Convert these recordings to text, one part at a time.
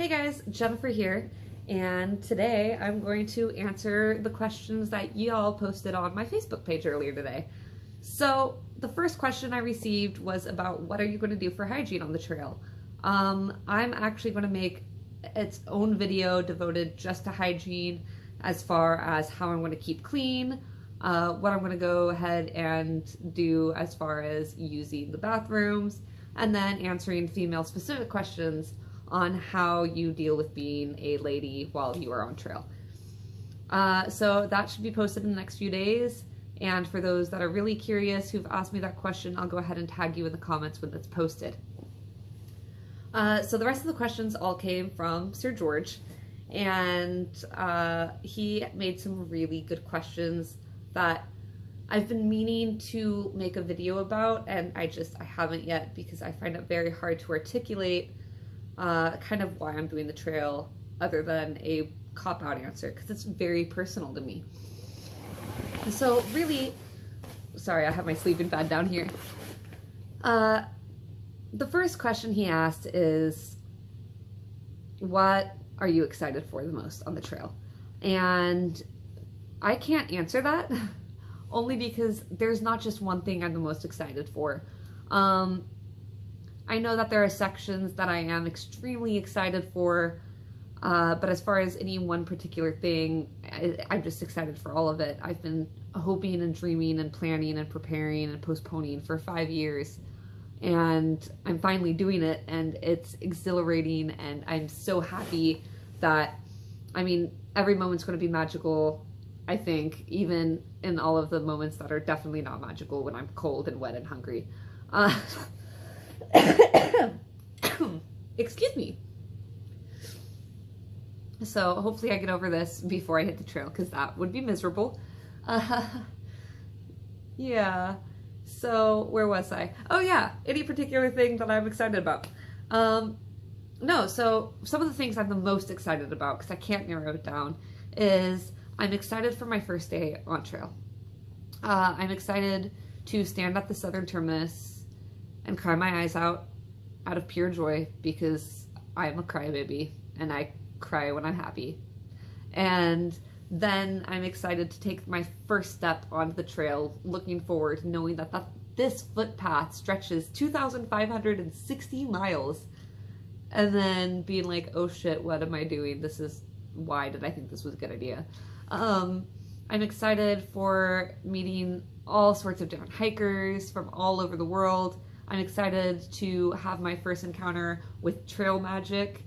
Hey guys, Jennifer here, and today I'm going to answer the questions that y'all posted on my Facebook page earlier today. So the first question I received was about what are you going to do for hygiene on the trail? I'm actually going to make its own video devoted just to hygiene as far as how I'm going to keep clean, what I'm going to go ahead and do as far as using the bathrooms, and then answering female specific questions on how you deal with being a lady while you are on trail. So that should be posted in the next few days. And for those that are really curious who've asked me that question, I'll go ahead and tag you in the comments when it's posted. So the rest of the questions all came from Sir George, and he made some really good questions that I've been meaning to make a video about, and I haven't yet because I find it very hard to articulate kind of why I'm doing the trail other than a cop-out answer, because it's very personal to me. So really, sorry, I have my sleeping pad down here. The first question he asked is, what are you excited for the most on the trail? And I can't answer that, only because there's not just one thing I'm the most excited for. I know that there are sections that I am extremely excited for, but as far as any one particular thing, I'm just excited for all of it. I've been hoping and dreaming and planning and preparing and postponing for 5 years, and I'm finally doing it, and it's exhilarating, and I'm so happy that, I mean, every moment's going to be magical, I think, even in all of the moments that are definitely not magical when I'm cold and wet and hungry. Excuse me. So hopefully I get over this before I hit the trail, because that would be miserable. Yeah. So where was I? Oh yeah, any particular thing that I'm excited about? No, so some of the things I'm the most excited about, because I can't narrow it down, is I'm excited for my first day on trail. I'm excited to stand at the southern terminus and cry my eyes out of pure joy, because I'm a crybaby and I cry when I'm happy. And then I'm excited to take my first step onto the trail, looking forward, knowing that this footpath stretches 2,560 miles, and then being like, oh shit, what am I doing? Why did I think this was a good idea? I'm excited for meeting all sorts of different hikers from all over the world. I'm excited to have my first encounter with trail magic.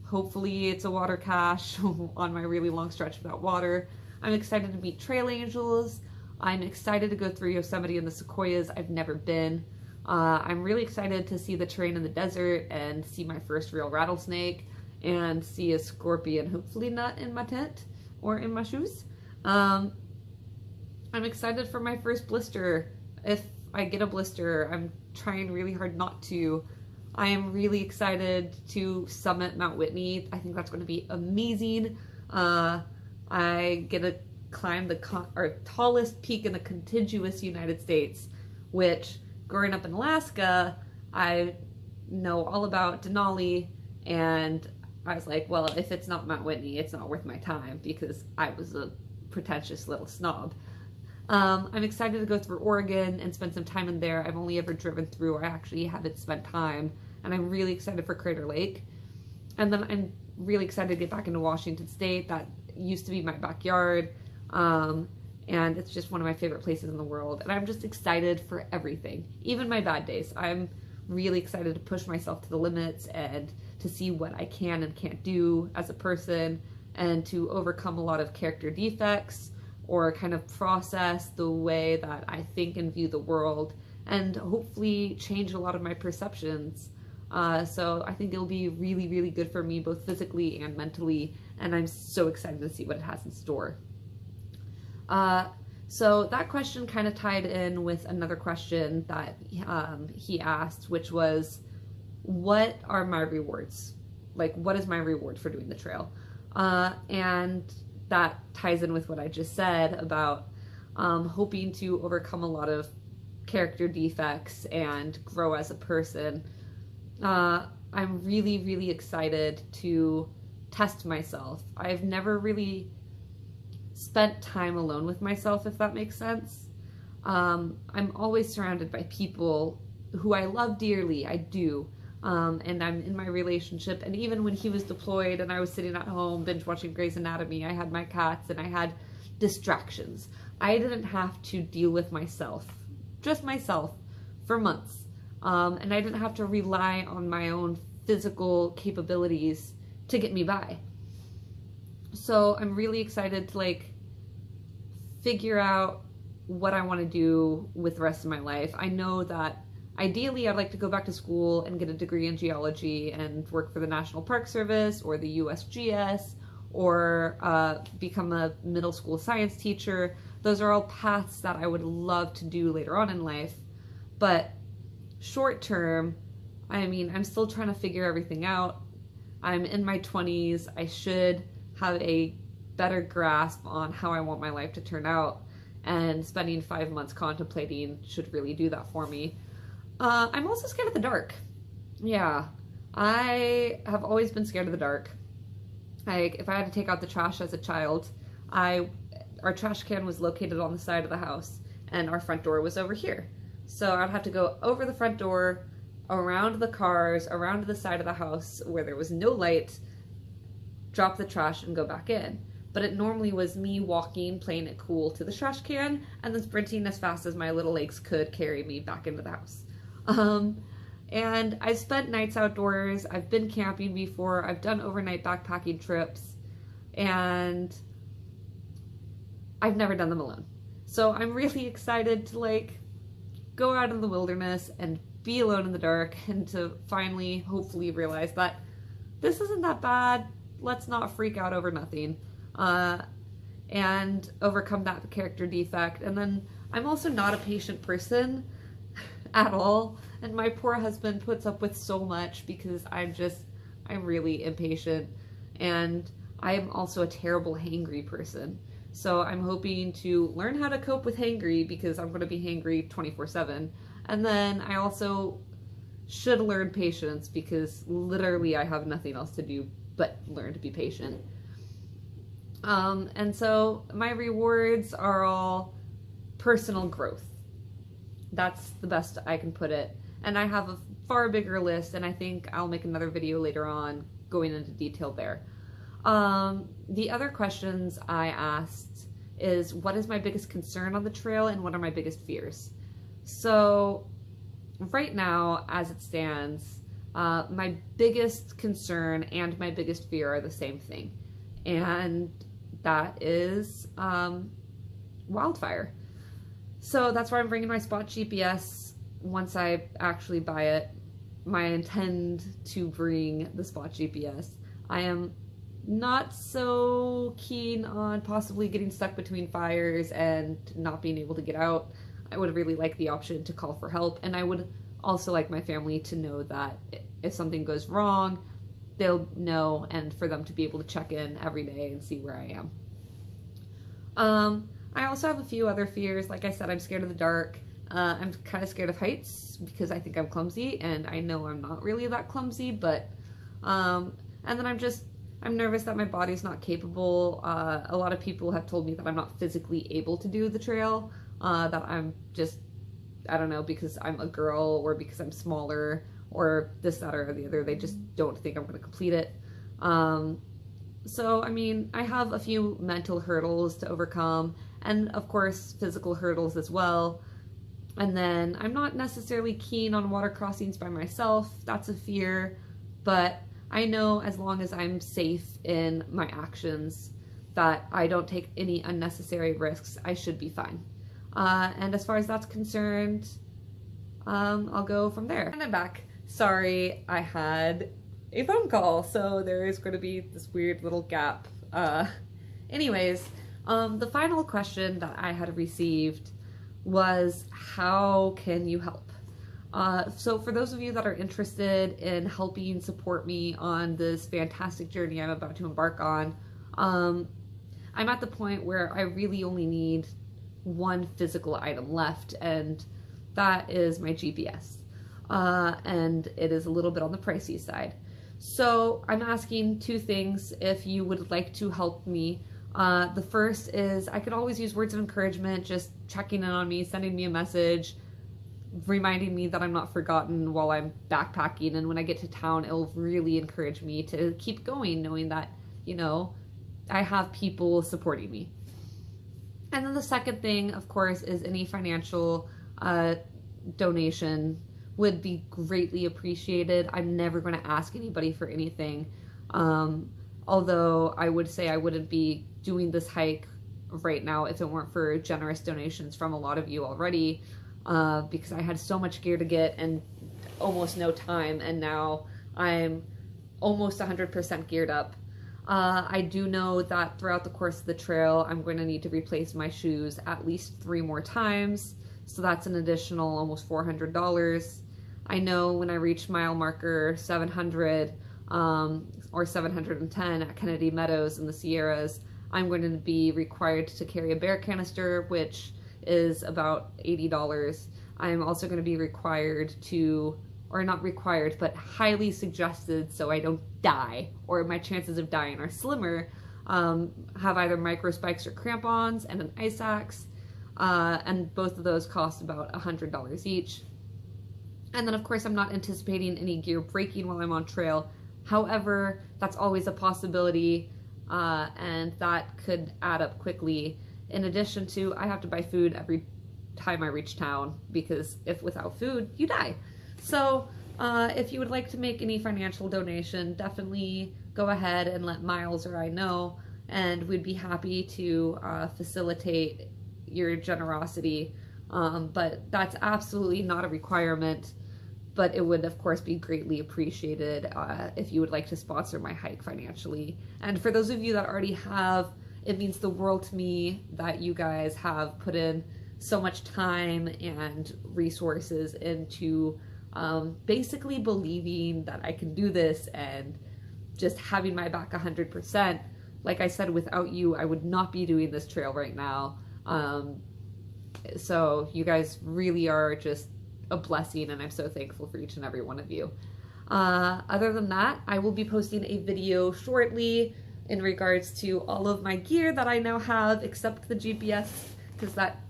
Hopefully it's a water cache on my really long stretch without water. I'm excited to meet trail angels. I'm excited to go through Yosemite and the sequoias. I've never been. I'm really excited to see the terrain in the desert and see my first real rattlesnake and see a scorpion, hopefully not in my tent or in my shoes. I'm excited for my first blister. If I get a blister, I'm trying really hard not to. I am really excited to summit Mount Whitney. I think that's going to be amazing. I get to climb the tallest peak in the contiguous United States, which, growing up in Alaska, I know all about Denali, and I was like, well, if it's not Mount Whitney, it's not worth my time, because I was a pretentious little snob. I'm excited to go through Oregon and spend some time in there. I've only ever driven through, I actually haven't spent time, and I'm really excited for Crater Lake. And then I'm really excited to get back into Washington State. That used to be my backyard, and it's just one of my favorite places in the world, and I'm just excited for everything, even my bad days. I'm really excited to push myself to the limits and to see what I can and can't do as a person, and to overcome a lot of character defects, or kind of process the way that I think and view the world, and hopefully change a lot of my perceptions. So I think it'll be really, really good for me, both physically and mentally, and I'm so excited to see what it has in store. So that question kind of tied in with another question that he asked, which was, what are my rewards? Like, what is my reward for doing the trail? And that ties in with what I just said about hoping to overcome a lot of character defects and grow as a person. I'm really, really excited to test myself. I've never really spent time alone with myself, if that makes sense. I'm always surrounded by people who I love dearly, I do. And I'm in my relationship, and even when he was deployed and I was sitting at home binge watching Grey's Anatomy, I had my cats and I had distractions. I didn't have to deal with myself, just myself, for months. And I didn't have to rely on my own physical capabilities to get me by. So I'm really excited to like figure out what I want to do with the rest of my life. I know that ideally I'd like to go back to school and get a degree in geology and work for the National Park Service or the USGS, or become a middle school science teacher. Those are all paths that I would love to do later on in life. But short term, I mean, I'm still trying to figure everything out. I'm in my 20s. I should have a better grasp on how I want my life to turn out, and spending 5 months contemplating should really do that for me. I'm also scared of the dark. Yeah, I have always been scared of the dark. Like, if I had to take out the trash as a child, our trash can was located on the side of the house, and our front door was over here. So I'd have to go over the front door, around the cars, around to the side of the house where there was no light, drop the trash, and go back in. But it normally was me walking, playing it cool, to the trash can, and then sprinting as fast as my little legs could carry me back into the house. And I've spent nights outdoors, I've been camping before, I've done overnight backpacking trips, and I've never done them alone. So I'm really excited to like go out in the wilderness and be alone in the dark, and to finally, hopefully, realize that this isn't that bad. Let's not freak out over nothing. And overcome that character defect. And then I'm also not a patient person at all. And my poor husband puts up with so much because I'm really impatient. And I'm also a terrible hangry person. So I'm hoping to learn how to cope with hangry, because I'm going to be hangry 24/7. And then I also should learn patience, because literally I have nothing else to do but learn to be patient. And so my rewards are all personal growth. That's the best I can put it. And I have a far bigger list, and I think I'll make another video later on going into detail there. The other questions I asked is, what is my biggest concern on the trail, and what are my biggest fears? So right now, as it stands, my biggest concern and my biggest fear are the same thing. And that is wildfire. So that's why I'm bringing my Spot GPS once I actually buy it. I intend to bring the Spot GPS. I am not so keen on possibly getting stuck between fires and not being able to get out. I would really like the option to call for help, and I would also like my family to know that if something goes wrong, they'll know, and for them to be able to check in every day and see where I am. I also have a few other fears. Like I said, I'm scared of the dark. I'm kind of scared of heights because I think I'm clumsy, and I know I'm not really that clumsy, but, and then I'm nervous that my body's not capable. A lot of people have told me that I'm not physically able to do the trail, that I'm just, I don't know, because I'm a girl or because I'm smaller or this, that, or the other. They just don't think I'm going to complete it. So, I mean, I have a few mental hurdles to overcome, and of course physical hurdles as well. And then I'm not necessarily keen on water crossings by myself. That's a fear, but I know as long as I'm safe in my actions, that I don't take any unnecessary risks, I should be fine. And as far as that's concerned, I'll go from there. And I'm back. Sorry, I had a phone call, so there is going to be this weird little gap. Anyways, the final question that I had received was, how can you help? So for those of you that are interested in helping support me on this fantastic journey I'm about to embark on, I'm at the point where I really only need one physical item left, and that is my GPS. and it is a little bit on the pricey side. So I'm asking two things if you would like to help me. The first is I could always use words of encouragement, just checking in on me, sending me a message, reminding me that I'm not forgotten while I'm backpacking. And when I get to town, it'll really encourage me to keep going, knowing that, you know, I have people supporting me. And then the second thing, of course, is any financial donation would be greatly appreciated. I'm never going to ask anybody for anything. Although I would say I wouldn't be doing this hike right now if it weren't for generous donations from a lot of you already, because I had so much gear to get and almost no time, and now I'm almost 100% geared up. I do know that throughout the course of the trail, I'm going to need to replace my shoes at least 3 more times, so that's an additional almost $400. I know when I reach mile marker 700 or 710 at Kennedy Meadows in the Sierras, I'm going to be required to carry a bear canister, which is about $80. I'm also going to be required to, or not required, but highly suggested so I don't die, or my chances of dying are slimmer, have either micro spikes or crampons and an ice axe, and both of those cost about $100 each. And then of course I'm not anticipating any gear breaking while I'm on trail. However, that's always a possibility, and that could add up quickly. In addition to, I have to buy food every time I reach town, because if without food, you die. So if you would like to make any financial donation, definitely go ahead and let Miles or I know, and we'd be happy to facilitate your generosity. But that's absolutely not a requirement, but it would of course be greatly appreciated if you would like to sponsor my hike financially. And for those of you that already have, it means the world to me that you guys have put in so much time and resources into basically believing that I can do this and just having my back 100%. Like I said, without you, I would not be doing this trail right now. So you guys really are just a blessing, and I'm so thankful for each and every one of you. Other than that, I will be posting a video shortly in regards to all of my gear that I now have, except the GPS, because that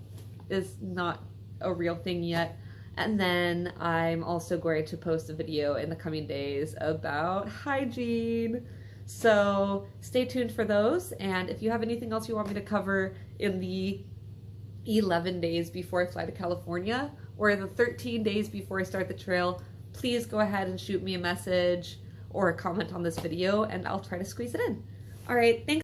is not a real thing yet. And then I'm also going to post a video in the coming days about hygiene. So stay tuned for those. And if you have anything else you want me to cover in the 11 days before I fly to California, or the 13 days before I start the trail, please go ahead and shoot me a message or a comment on this video, and I'll try to squeeze it in. All right, thanks.